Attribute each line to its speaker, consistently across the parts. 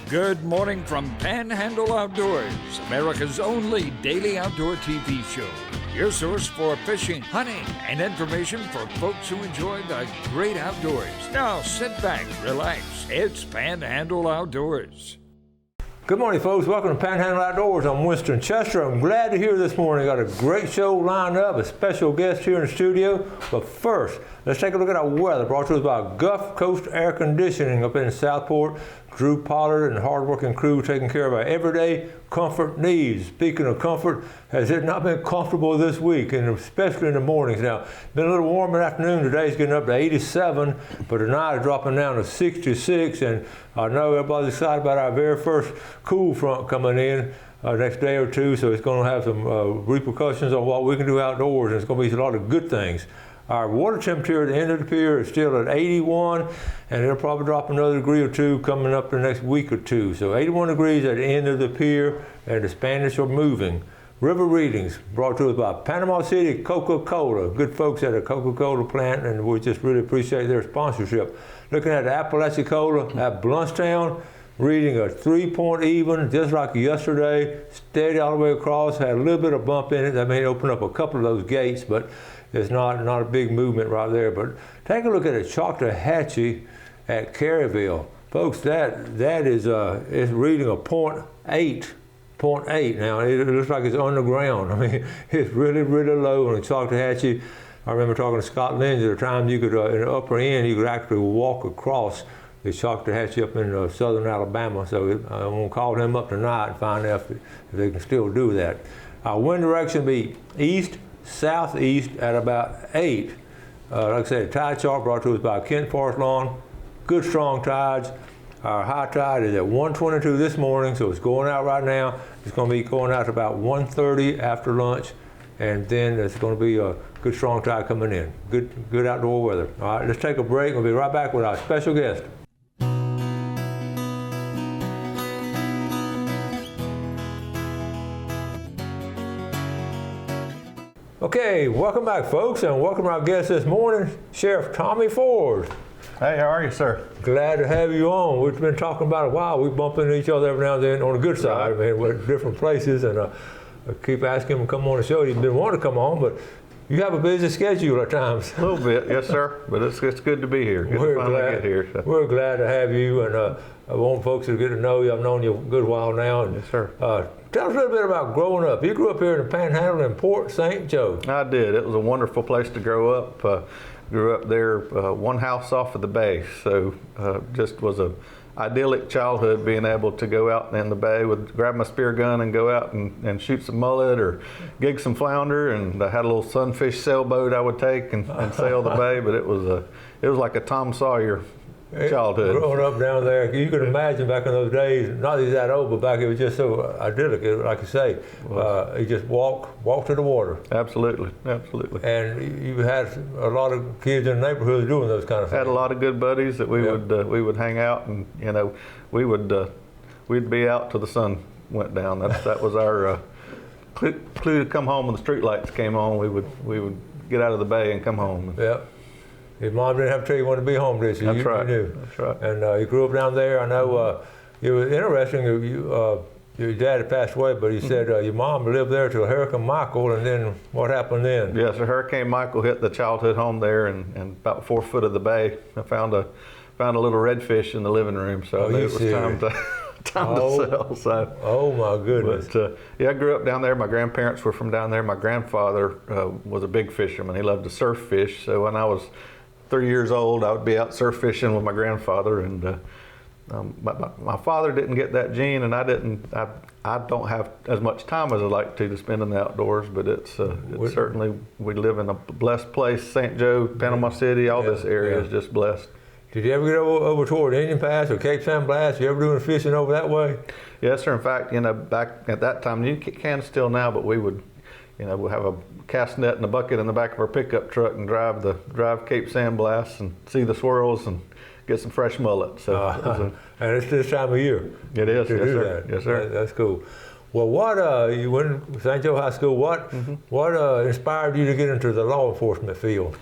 Speaker 1: Good morning from Panhandle Outdoors, America's only daily outdoor TV show. Your source for fishing, hunting, and information for folks who enjoy the great outdoors. Now sit back, relax. It's Panhandle Outdoors.
Speaker 2: Good morning, folks. Welcome to Panhandle Outdoors. I'm Winston Chester. I'm glad to hear this morning. Got a great show lined up, a special guest here in the studio. But first, let's take a look at our weather, brought to us by Gulf Coast Air Conditioning up in Southport. Drew Pollard and the hard-working crew taking care of our everyday comfort needs. Speaking of comfort, has it not been comfortable this week, and especially in the mornings now? Been a little warm in the afternoon. Today's getting up to 87, but tonight is dropping down to 66, and I know everybody's excited about our very first cool front coming in next day or two, so it's going to have some repercussions on what we can do outdoors, and it's going to be a lot of good things. Our water temperature at the end of the pier is still at 81, and it'll probably drop another degree or two coming up the next week or two. So 81 degrees at the end of the pier, and the Spanish are moving. River readings brought to us by Panama City Coca-Cola. Good folks at the Coca-Cola plant, and we just really appreciate their sponsorship. Looking at the Apalachicola at Bluntstown, reading a 3-point even, just like yesterday, steady all the way across, had a little bit of bump in it. That may open up a couple of those gates, but it's not a big movement right there. But take a look at the Choctawhatchee at Caryville. Folks, that is it's reading a 0.8. Now, it looks like it's underground. I mean, it's really, really low on the Choctawhatchee. I remember talking to Scott Lynch at the time. You could, in the upper end, you could actually walk across the Choctawhatchee up in southern Alabama. So I'm going to call them up tonight and find out if they can still do that. Our wind direction will be east, southeast at about 8. Like I said, tide chart brought to us by Kent Forest Lawn. Good strong tides. Our high tide is at 122 this morning, so it's going out right now. It's going to be going out to about 1:30 after lunch, and then it's going to be a good strong tide coming in. Good outdoor weather. All right, let's take a break. We'll be right back with our special guest. Okay, welcome back, folks, and welcome our guest this morning, Sheriff Tommy Ford.
Speaker 3: Hey, how are you, sir?
Speaker 2: Glad to have you on. We've been talking about it a while. We bump into each other every now and then on the good side. I mean, we're at different places, and I keep asking him to come on the show. He's been wanting to come on, but you have a busy schedule at times.
Speaker 3: A little bit, yes, sir. But it's good to be here. Good to finally get here. So.
Speaker 2: We're glad to have you, and I want folks to get to know you. I've known you a good while now. And,
Speaker 3: yes, sir.
Speaker 2: Tell us a little bit about growing up. You grew up here in the Panhandle in Port St. Joe.
Speaker 3: I did. It was a wonderful place to grow up. Grew up there, one house off of the bay. So just was a idyllic childhood, being able to go out in the bay, grab my spear gun and go out and shoot some mullet or gig some flounder. And I had a little sunfish sailboat I would take and sail the bay. But it was like a Tom Sawyer childhood.
Speaker 2: Growing up down there, you could imagine back in those days, not that old, but back it was just so idyllic, like you say. You just walk to the water.
Speaker 3: Absolutely.
Speaker 2: And you had a lot of kids in the neighborhood doing those kind of things.
Speaker 3: Had a lot of good buddies that we would hang out, and we'd be out till the sun went down. That was our clue to come home when the street lights came on. We would get out of the bay and come home.
Speaker 2: Yeah. Your mom didn't have to tell you when to be home, did she?
Speaker 3: That's right.
Speaker 2: You knew.
Speaker 3: That's right.
Speaker 2: And you grew up down there. I know it was interesting. Your dad had passed away, but he said your mom lived there till Hurricane Michael, and then what happened then?
Speaker 3: Yes, Hurricane Michael hit the childhood home there, and about 4 foot of the bay. I found a little redfish in the living room, so I knew it was time to sell. So.
Speaker 2: Oh my goodness.
Speaker 3: But I grew up down there. My grandparents were from down there. My grandfather was a big fisherman. He loved to surf fish. So when I was 3 years old, I would be out surf fishing with my grandfather, and my father didn't get that gene, and I don't have as much time as I'd like to spend in the outdoors, but it's certainly, we live in a blessed place. St. Joe, Panama City, all this area is just blessed.
Speaker 2: Did you ever get over toward Indian Pass or Cape San Blas? You ever doing fishing over that way?
Speaker 3: Yes, sir. In fact, back at that time, you can still now, but we would, we'll have a cast net and a bucket in the back of our pickup truck and drive Cape San Blas and see the swirls and get some fresh mullet. So
Speaker 2: and it's this time of year.
Speaker 3: It is.
Speaker 2: To
Speaker 3: yes,
Speaker 2: do
Speaker 3: sir.
Speaker 2: that.
Speaker 3: Yes, sir.
Speaker 2: That's cool. Well, what you went to St. Joe High School? What inspired you to get into the law enforcement field?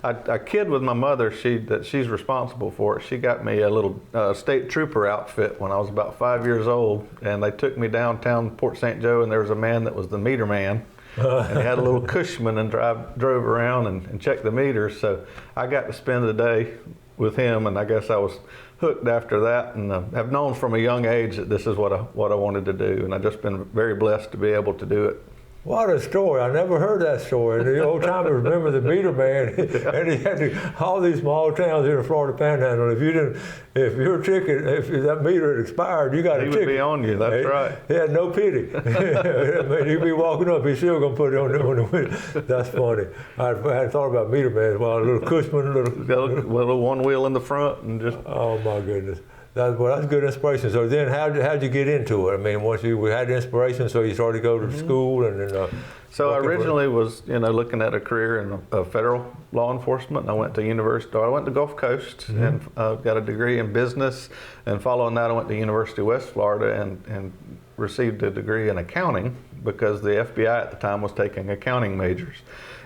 Speaker 3: I kid with my mother that she's responsible for it. She got me a little state trooper outfit when I was about 5 years old, and they took me downtown Port St. Joe, and there was a man that was the meter man. And he had a little Cushman and drove around and checked the meters. So I got to spend the day with him, and I guess I was hooked after that, and have known from a young age that this is what I wanted to do, and I've just been very blessed to be able to do it.
Speaker 2: What a story. I never heard that story. And the old timers remember the meter man, and he had all these small towns in the Florida Panhandle. If your ticket, if that meter had expired, you got a ticket.
Speaker 3: He would be on you, that's right.
Speaker 2: He had no pity. I mean, he'd be walking up, he's still going to put it on the window. That's funny. I hadn't thought about meter man. Well, a little Cushman,
Speaker 3: little one wheel in the front, and just.
Speaker 2: Oh my goodness. That's good inspiration. So then how'd you get into it? I mean, once you had inspiration, so you started to go to school and then...
Speaker 3: So I originally was, looking at a career in federal law enforcement. And I went to university. I went to Gulf Coast and got a degree in business. And following that, I went to University of West Florida and received a degree in accounting because the FBI at the time was taking accounting majors.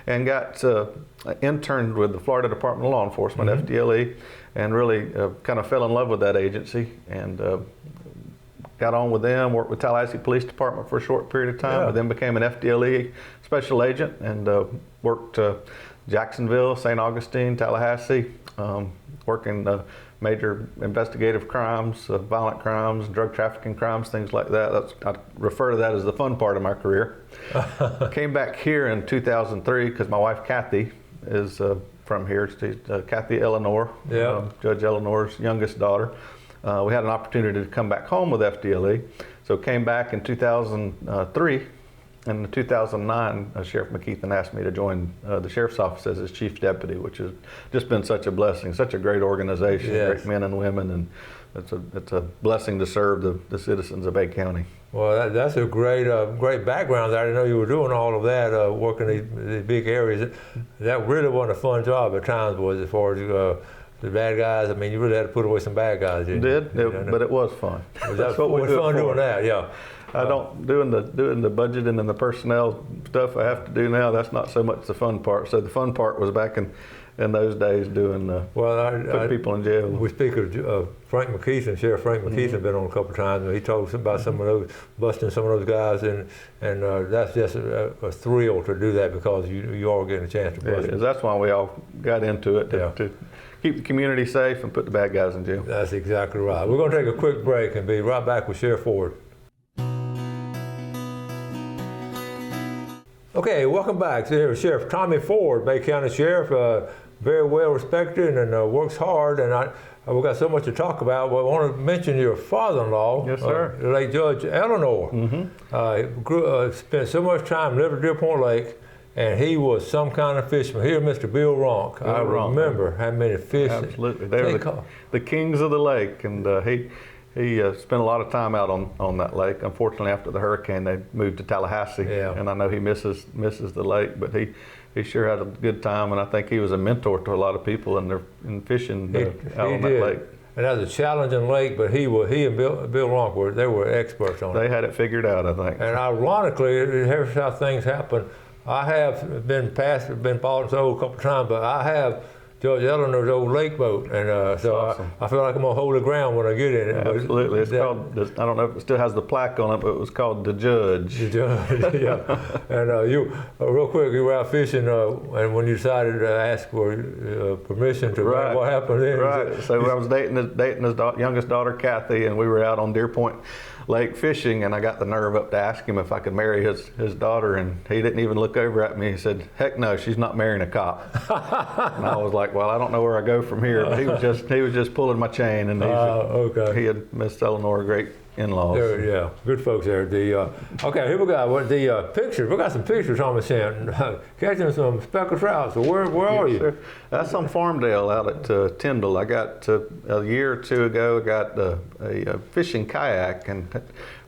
Speaker 3: And got interned with the Florida Department of Law Enforcement, FDLE, and really kind of fell in love with that agency and got on with them, worked with Tallahassee Police Department for a short period of time, but then became an FDLE special agent and worked Jacksonville, St. Augustine, Tallahassee, working major investigative crimes, violent crimes, drug trafficking crimes, things like that. I refer to that as the fun part of my career. Came back here in 2003 because my wife Kathy is from here. She's Kathy Eleanor, Judge Eleanor's youngest daughter. We had an opportunity to come back home with FDLE, so came back in 2003. And in 2009, Sheriff McKeithen asked me to join the Sheriff's Office as his Chief Deputy, which has just been such a blessing, such a great organization, great men and women, and it's a blessing to serve the citizens of Bay County.
Speaker 2: Well, that's a great background. I didn't know you were doing all of that, working these big areas. That really wasn't a fun job at times, was as far as the bad guys. I mean, you really had to put away some bad guys, didn't you?
Speaker 3: But it was fun.
Speaker 2: It was fun doing that, yeah.
Speaker 3: I don't doing the budgeting and the personnel stuff I have to do now. That's not so much the fun part. So the fun part was back in those days doing putting people in jail. We speak
Speaker 2: of Frank McKeithen, Sheriff Frank McKeithen, been on a couple of times, and he told us about some of those busting some of those guys, and that's just a thrill to do that because you are getting a chance to bust.
Speaker 3: That's why we all got into it to keep the community safe and put the bad guys in jail.
Speaker 2: That's exactly right. We're going to take a quick break and be right back with Sheriff Ford. Okay, welcome back. So here's Sheriff Tommy Ford, Bay County Sheriff, very well respected and works hard. And we've got so much to talk about. But I want to mention your father-in-law,
Speaker 3: yes, sir.
Speaker 2: Late Judge Eleanor. Spent so much time living at Deer Point Lake, and he was some kind of fisherman. Here, Mr. Bill Ronk. I remember how many fish.
Speaker 3: Absolutely, they were the kings of the lake, and he spent a lot of time out on that lake. Unfortunately, after the hurricane, they moved to Tallahassee, and I know he misses the lake, but he sure had a good time, and I think he was a mentor to a lot of people in fishing out on that lake.
Speaker 2: And that was a challenging lake, but he and Bill Ronk were experts on it.
Speaker 3: They had it figured out, I think.
Speaker 2: And ironically, here's how things happen. I have been bought and sold a couple of times, but I have Judge Eleanor's old lake boat, and so awesome. I feel like I'm gonna hold the ground when I get in it.
Speaker 3: Absolutely, it's called. I don't know if it still has the plaque on it, but it was called the Judge.
Speaker 2: The Judge, yeah. And you, real quick, you were out fishing, and when you decided to ask for permission to, what happened then?
Speaker 3: Right. So I was dating his youngest daughter, Kathy, and we were out on Deer Point Lake fishing, and I got the nerve up to ask him if I could marry his daughter, and he didn't even look over at me. He said, "Heck no, she's not marrying a cop." And I was like, "Well, I don't know where I go from here." But he was just pulling my chain, and he had Miss Eleanor, great in-laws.
Speaker 2: Yeah, good folks there. Okay, here we go. The pictures. We got some pictures on the sand. Catching some speckled trout. So where are you?
Speaker 3: Sir. That's on Farmdale out at Tyndall. I got a year or two ago. I got a fishing kayak and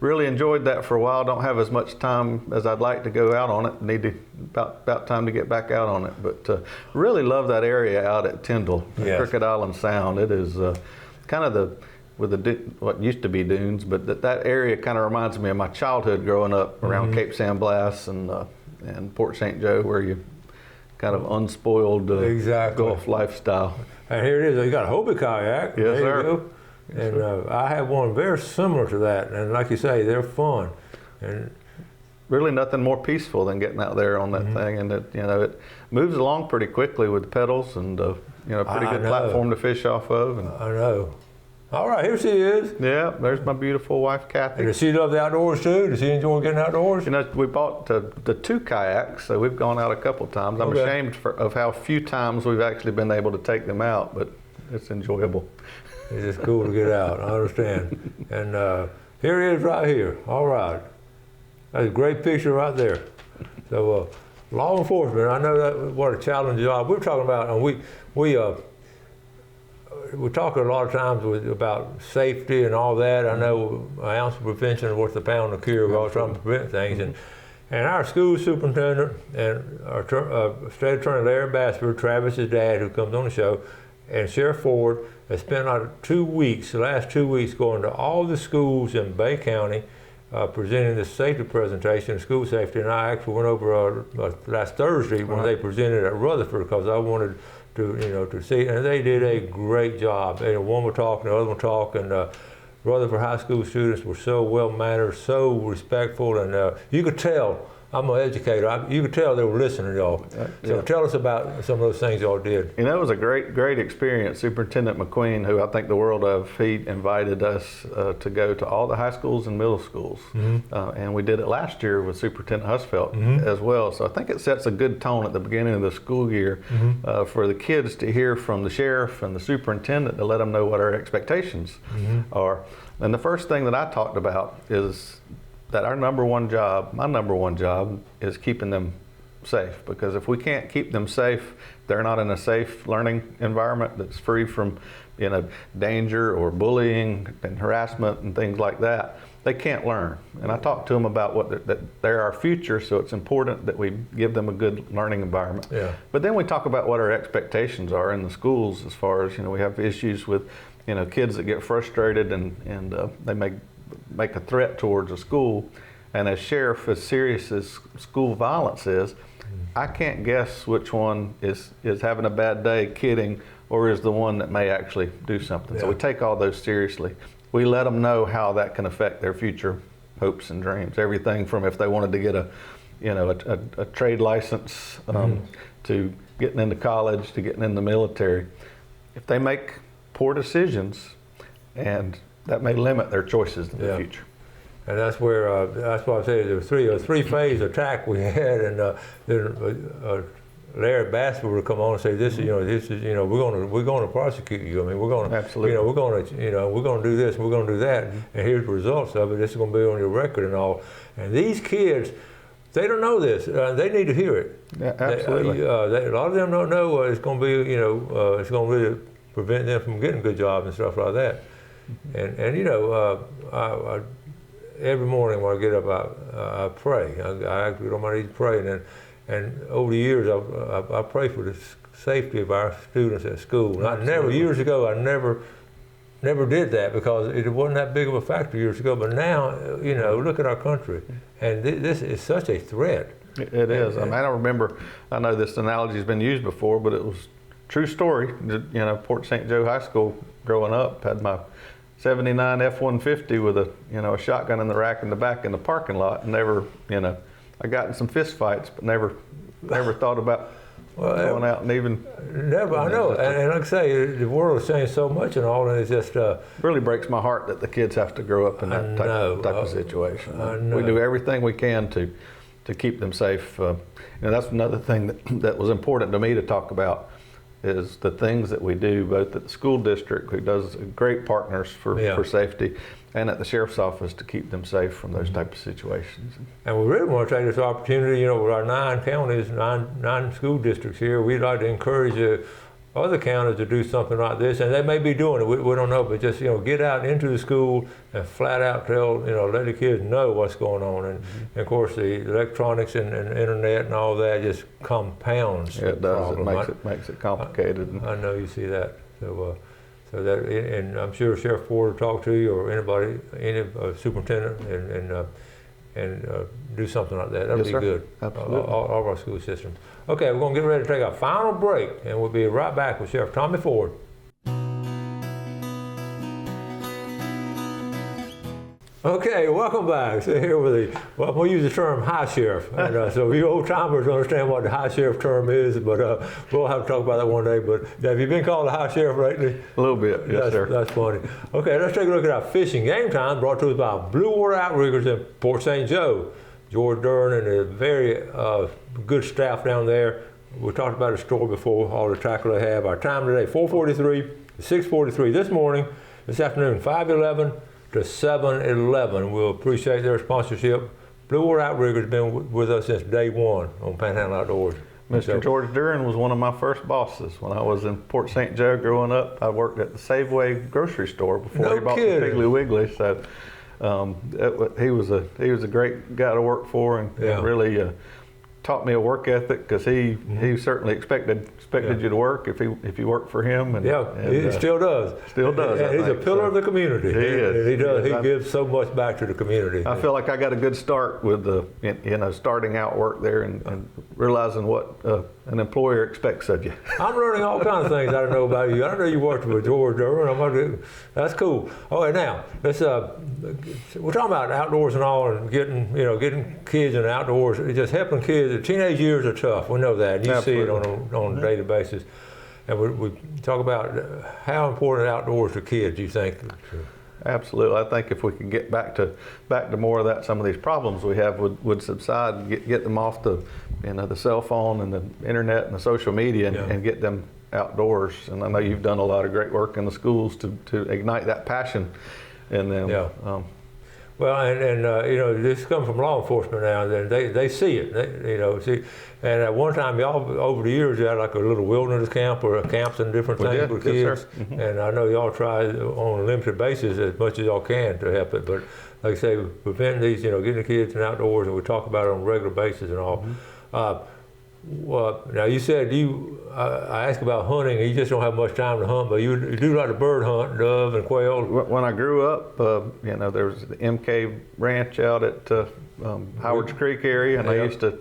Speaker 3: really enjoyed that for a while. Don't have as much time as I'd like to go out on it. Need about time to get back out on it. But really love that area out at Tyndall, Crooked Island Sound. It is kind of what used to be dunes, but that area kind of reminds me of my childhood growing up around Cape San Blas and Port St. Joe, where you kind of unspoiled
Speaker 2: Exactly.
Speaker 3: Gulf lifestyle.
Speaker 2: And here it is. You got a Hobie kayak.
Speaker 3: Yes,
Speaker 2: there
Speaker 3: sir.
Speaker 2: You go.
Speaker 3: Yes,
Speaker 2: and
Speaker 3: sir.
Speaker 2: I have one very similar to that. And like you say, they're fun. And
Speaker 3: really nothing more peaceful than getting out there on that thing, and it moves along pretty quickly with pedals and pretty good platform to fish off of. And
Speaker 2: I know. All right, here she is.
Speaker 3: yeah, there's my beautiful wife Kathy.
Speaker 2: And does she love the outdoors too? Does she enjoy getting outdoors?
Speaker 3: We bought the 2 kayaks, so we've gone out a couple times. I'm ashamed of how few times we've actually been able to take them out, but it's enjoyable.
Speaker 2: It's just cool to get out. I understand. And here it is right here. All right. That's a great picture right there. So law enforcement, I know that what a challenging job. We're talking about, and we're talking a lot of times about safety and all that. I know an ounce of prevention is worth a pound of cure. We're all trying to prevent things. And our school superintendent and our state attorney Larry Bassford, Travis's dad, who comes on the show, and Sheriff Ford has spent the last 2 weeks, going to all the schools in Bay County, presenting the safety presentation, school safety. And I actually went over last Thursday when they presented at Rutherford, because I wanted to see, and they did a great job. And one would talk and the other would talk, and Rutherford High School students were so well-mannered, so respectful, and you could tell, I'm an educator, you could tell they were listening to y'all. So tell us about some of those things y'all did.
Speaker 3: It was a great experience. Superintendent McQueen, who I think the world of, he invited us to go to all the high schools and middle schools. And we did it last year with Superintendent Husfeldt as well. So I think it sets a good tone at the beginning of the school year for the kids to hear from the sheriff and the superintendent, to let them know what our expectations are. And the first thing that I talked about is that my number one job is keeping them safe, because if we can't keep them safe, they're not in a safe learning environment that's free from danger or bullying and harassment and things like that, they can't learn. And I talked to them about that they're our future, so it's important that we give them a good learning environment. But then we talk about what our expectations are in the schools, as far as we have issues with kids that get frustrated and they make a threat towards a school. And as sheriff, as serious as school violence is, I can't guess which one is having a bad day kidding, or is the one that may actually do something. So we take all those seriously. We let them know how that can affect their future hopes and dreams. Everything from if they wanted to get a trade license to getting into college, to getting in the military. If they make poor decisions, and that may limit their choices in the future.
Speaker 2: And that's where that's why I say there was a three-phase attack we had, and then Larry Bassford would come on and say, "This is we're going to prosecute you. I mean, we're going to
Speaker 3: absolutely,
Speaker 2: we're going to do this, we're going to do that, and here's the results of it. This is going to be on your record and all." And these kids, they don't know this. They need to hear it.
Speaker 3: Yeah, absolutely.
Speaker 2: A lot of them don't know it's going to be. It's going to really prevent them from getting good jobs and stuff like that. And I every morning when I get up, I pray. I actually get on my knees to pray, and over the years I pray for the safety of our students at school. Years ago I never did that, because it wasn't that big of a factor years ago. But now, look at our country, and this is such a threat.
Speaker 3: It is. I remember. I know this analogy has been used before, but it was true story. Port St. Joe High School growing up had my '79 F-150 with a shotgun in the rack in the back in the parking lot. And never, I got in some fist fights, but never thought about going out and even.
Speaker 2: Never, I know. And like I say, the world has changed so much and all, and it's just.
Speaker 3: Really breaks my heart that the kids have to grow up in that type of situation.
Speaker 2: I know.
Speaker 3: We do everything we can to keep them safe. That's another thing that was important to me to talk about, is the things that we do both at the school district, who does great partners for safety, and at the sheriff's office to keep them safe from those type of situations.
Speaker 2: And we really want to take this opportunity, with our 9 counties, nine school districts here, we'd like to encourage other counties to do something like this, and they may be doing it, we don't know, but just get out into the school and flat out tell, let the kids know what's going on. And of course the electronics and internet and all that just compounds the problem.
Speaker 3: It makes it complicated.
Speaker 2: I know you see that. So that, and I'm sure Sheriff Ford will talk to you, or anybody, any superintendent, and and do something like that. That'd
Speaker 3: Yes,
Speaker 2: be
Speaker 3: sir.
Speaker 2: good.
Speaker 3: Absolutely.
Speaker 2: All of our school systems. Okay, we're going to get ready to take our final break, and we'll be right back with Sheriff Tommy Ford. Okay, welcome back. So here with well, we'll use the term high sheriff. And, so you old timers understand what the high sheriff term is, but we'll have to talk about that one day. But have you been called a high sheriff lately?
Speaker 3: A little bit, yes, sir.
Speaker 2: That's funny. Okay, let's take a look at our fishing game time, brought to us by Blue Water Outriggers in Port St. Joe. George Dern and a very good staff down there. We talked about the store before, all the tackle they have. Our time today, 4:43 to 6:43 this morning, this afternoon, 5:11 to 7:11. We'll appreciate their sponsorship. Blue Water Outriggers has been with us since day one on Panhandle Outdoors.
Speaker 3: Mr. George Duran was one of my first bosses. When I was in Port St. Joe growing up, I worked at the Safeway grocery store before
Speaker 2: No
Speaker 3: he bought the
Speaker 2: kidding.
Speaker 3: Piggly Wiggly. So he was a great guy to work for, and really taught me a work ethic, because he certainly expected you to work if you worked for him. And,
Speaker 2: he still does.
Speaker 3: Still does.
Speaker 2: And he's a pillar of the community.
Speaker 3: He is.
Speaker 2: And he does.
Speaker 3: He is.
Speaker 2: He gives so much back to the community.
Speaker 3: I feel like I got a good start with starting out work there and realizing what an employer expects of you.
Speaker 2: I'm learning all kinds of things I don't know about you. I don't know you worked with George Durham. That's cool. All right, now let's. We're talking about outdoors and all, and getting kids in the outdoors. Just helping kids. The teenage years are tough. We know that. And you see it on a daily basis. And we talk about how important outdoors to kids. You think?
Speaker 3: Absolutely. I think if we could get back to more of that, some of these problems we have would subside, and get them off the cell phone and the internet and the social media, and get them outdoors. And I know you've done a lot of great work in the schools to ignite that passion in them.
Speaker 2: Yeah. Well, and this comes from law enforcement now, and they see it. And at one time, y'all over the years, you had like a little wilderness camp or camps and different things for kids.
Speaker 3: Yes, sir. Mm-hmm.
Speaker 2: And I know y'all try on a limited basis as much as y'all can to help it. But like I say, preventing these, getting the kids in outdoors, and we talk about it on a regular basis and all.
Speaker 3: Mm-hmm.
Speaker 2: Well, now you said I asked about hunting. You just don't have much time to hunt, but you do like to bird hunt, dove and quail.
Speaker 3: When I grew up, there was the MK Ranch out at Howard's Creek area, and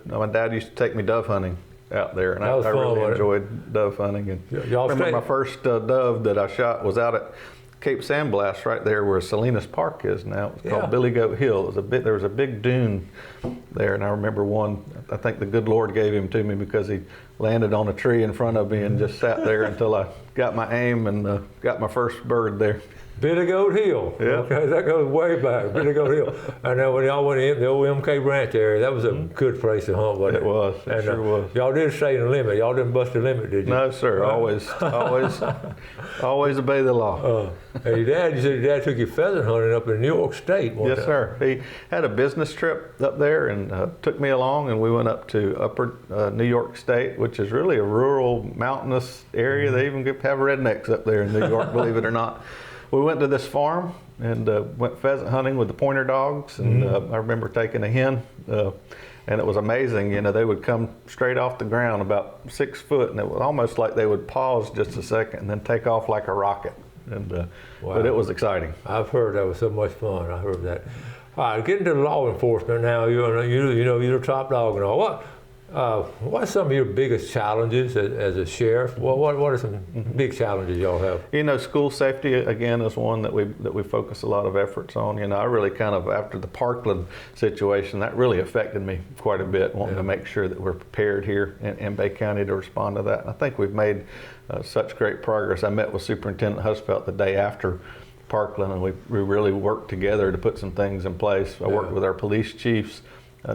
Speaker 3: my dad used to take me dove hunting out there, and I really enjoyed dove hunting. And I remember my first dove that I shot was out at Cape Sandblast, right there where Salinas Park is now. It's called Billy Goat Hill. There was a big dune there, and I remember one. I think the good Lord gave him to me because he landed on a tree in front of me and just sat there until I got my aim and got my first bird there.
Speaker 2: Billy Goat Hill.
Speaker 3: Yeah.
Speaker 2: Okay, that goes way back. Billy Goat Hill. I know when y'all went in the old MK Ranch area, that was a good place to hunt, wasn't it?
Speaker 3: It was. It sure was.
Speaker 2: Y'all did stay in the limit. Y'all didn't bust the limit, did you?
Speaker 3: No, sir. Always obey the law.
Speaker 2: And you said your dad took you pheasant hunting up in New York State one time.
Speaker 3: Yes, sir. He had a business trip up there and took me along, and we went up to upper New York State, which is really a rural, mountainous area. They even have rednecks up there in New York, believe it or not. We went to this farm and went pheasant hunting with the pointer dogs, and I remember taking a hen, and it was amazing. They would come straight off the ground about 6 foot, and it was almost like they would pause just a second and then take off like a rocket. And but it was exciting.
Speaker 2: I've heard that was so much fun. I heard that. All right, getting to law enforcement now. You're a top dog and all. What are some of your biggest challenges as a sheriff? What are some big challenges y'all have?
Speaker 3: School safety again is one that we focus a lot of efforts on. I really kind of, after the Parkland situation, that really affected me quite a bit, wanting to make sure that we're prepared here in Bay County to respond to that. And I think we've made such great progress. I met with Superintendent Husfeld the day after Parkland, and we really worked together to put some things in place. I worked with our police chiefs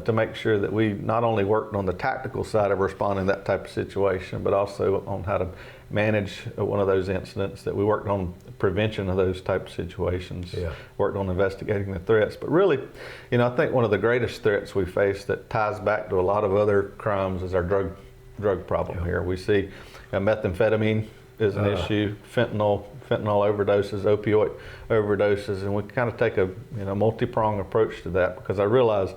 Speaker 3: to make sure that we not only worked on the tactical side of responding to that type of situation, but also on how to manage one of those incidents, that we worked on prevention of those type of situations, worked on investigating the threats. But really, I think one of the greatest threats we face that ties back to a lot of other crimes is our drug problem here. We see methamphetamine is an issue, fentanyl overdoses, opioid overdoses, and we kind of take a multi-pronged approach to that, because I realize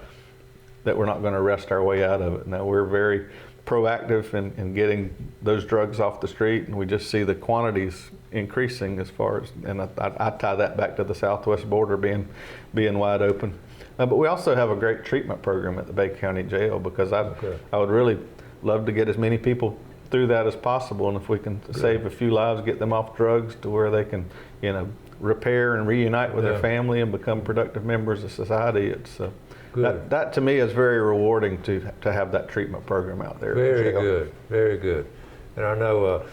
Speaker 3: that we're not going to rest our way out of it. Now, we're very proactive in getting those drugs off the street, and we just see the quantities increasing as far as, and I tie that back to the southwest border being wide open. But we also have a great treatment program at the Bay County Jail, because I would really love to get as many people through that as possible, and if we can save a few lives, get them off drugs to where they can, repair and reunite with their family and become productive members of society. It's that to me is very rewarding to have that treatment program out there.
Speaker 2: Very good, very good. And I know,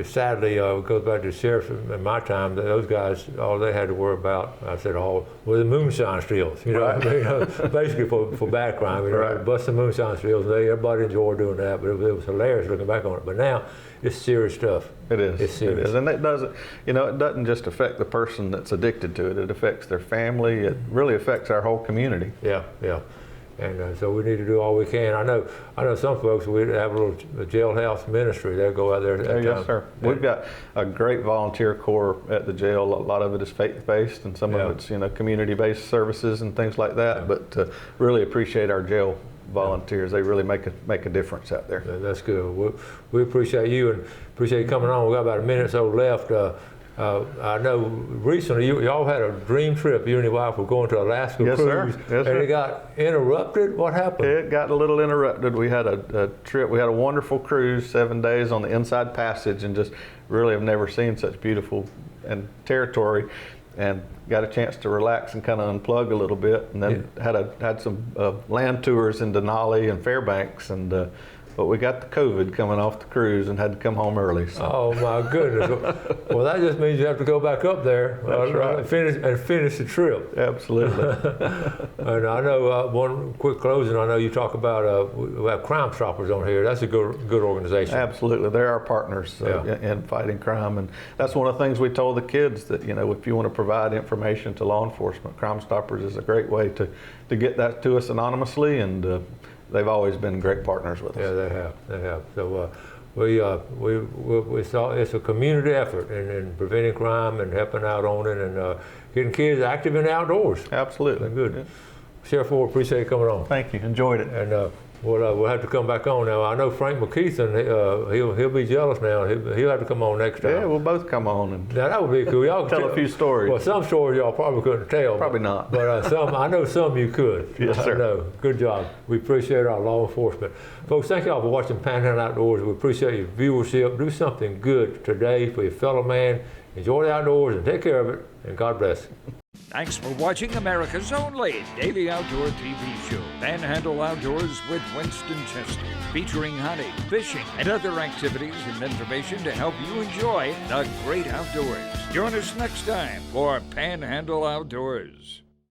Speaker 2: sadly, it goes back to the sheriff in my time. Those guys, all they had to worry about, I said, were the moonshine steals. Basically for bad crime. Bust the moonshine steals. Everybody enjoyed doing that, but it was hilarious looking back on it. But now it's serious stuff.
Speaker 3: It is.
Speaker 2: It's serious.
Speaker 3: It is, and it doesn't. It doesn't just affect the person that's addicted to it. It affects their family. It really affects our whole community.
Speaker 2: Yeah. And so we need to do all we can. I know some folks, we have a little jailhouse ministry. They'll go out there.
Speaker 3: Yes, sir. We've got a great volunteer corps at the jail. A lot of it is faith-based, and some of it's community-based services and things like that. But really appreciate our jail volunteers. They really make a difference out there.
Speaker 2: That's good. We appreciate you and appreciate you coming on. We got about a minute or so left. I know recently y'all had a dream trip. You and your wife were going to Alaska cruise,
Speaker 3: Yes,
Speaker 2: and
Speaker 3: sir.
Speaker 2: it got interrupted. What happened?
Speaker 3: It got a little interrupted. We had a trip. We had a wonderful cruise, 7 days on the Inside Passage, and just really have never seen such beautiful and territory, and got a chance to relax and kind of unplug a little bit, and then had some land tours in Denali and Fairbanks, and but we got the COVID coming off the cruise and had to come home early. So.
Speaker 2: Oh my goodness! Well, that just means you have to go back up there
Speaker 3: Right.
Speaker 2: finish the trip.
Speaker 3: Absolutely.
Speaker 2: And I know one quick closing. I know you talk about we have Crime Stoppers on here. That's a good organization.
Speaker 3: Absolutely, they're our partners in fighting crime, and that's one of the things we told the kids, that if you want to provide information to law enforcement, Crime Stoppers is a great way to get that to us anonymously, and they've always been great partners with us.
Speaker 2: Yeah, they have. So we saw it's a community effort in preventing crime and helping out on it, and getting kids active in the outdoors.
Speaker 3: Absolutely.
Speaker 2: Good.
Speaker 3: Yeah.
Speaker 2: Sheriff Ford, appreciate you coming on.
Speaker 3: Thank you. Enjoyed it.
Speaker 2: And we'll have to come back on now. I know Frank McKeithen, he'll be jealous now. He'll have to come on next time.
Speaker 3: Yeah, we'll both come on and
Speaker 2: Now that would be cool. Y'all
Speaker 3: tell a few stories.
Speaker 2: Well, some stories y'all probably couldn't tell.
Speaker 3: Probably not.
Speaker 2: But some, I know some you could.
Speaker 3: Yes, sir.
Speaker 2: I know. Good job. We appreciate our law enforcement. Folks, thank y'all for watching Panhandle Outdoors. We appreciate your viewership. Do something good today for your fellow man. Enjoy the outdoors and take care of it. And God bless.
Speaker 1: Thanks for watching America's only daily outdoor TV show, Panhandle Outdoors with Winston Chester, featuring hunting, fishing, and other activities and information to help you enjoy the great outdoors. Join us next time for Panhandle Outdoors.